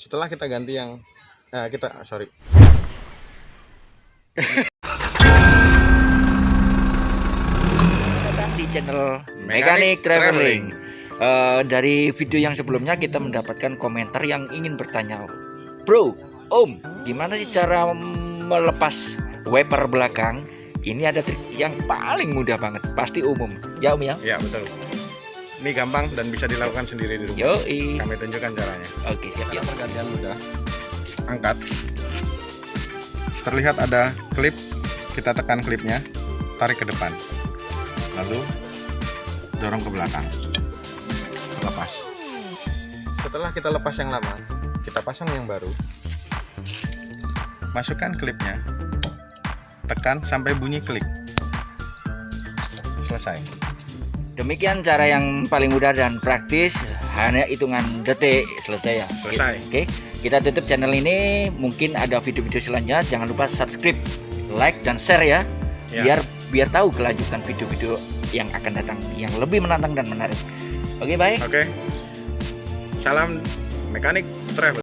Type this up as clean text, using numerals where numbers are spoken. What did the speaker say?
Setelah kita ganti yang sorry. Datang di channel Mekanik Traveling. Dari video yang sebelumnya kita mendapatkan komentar yang ingin bertanya, bro, om, gimana sih cara melepas wiper belakang? Ini ada trik yang paling mudah banget, pasti umum. Ya om ya? Ya betul. Ini gampang dan bisa dilakukan sendiri di rumah. Yoi. Kami tunjukkan caranya. Oke, siap ya. Pergantian mudah. Angkat. Terlihat ada klip. Kita tekan klipnya, tarik ke depan. Lalu dorong ke belakang. Lepas. Setelah kita lepas yang lama, kita pasang yang baru. Masukkan klipnya. Tekan sampai bunyi klik. Selesai. Demikian cara yang paling mudah dan praktis, hanya hitungan detik selesai ya. Selesai. Oke, kita tutup channel ini. Mungkin ada video-video selanjutnya. Jangan lupa subscribe, like dan share ya. Ya. Biar tahu kelanjutan video-video yang akan datang yang lebih menantang dan menarik. Oke, baik. Oke. Salam Mekanik Travel.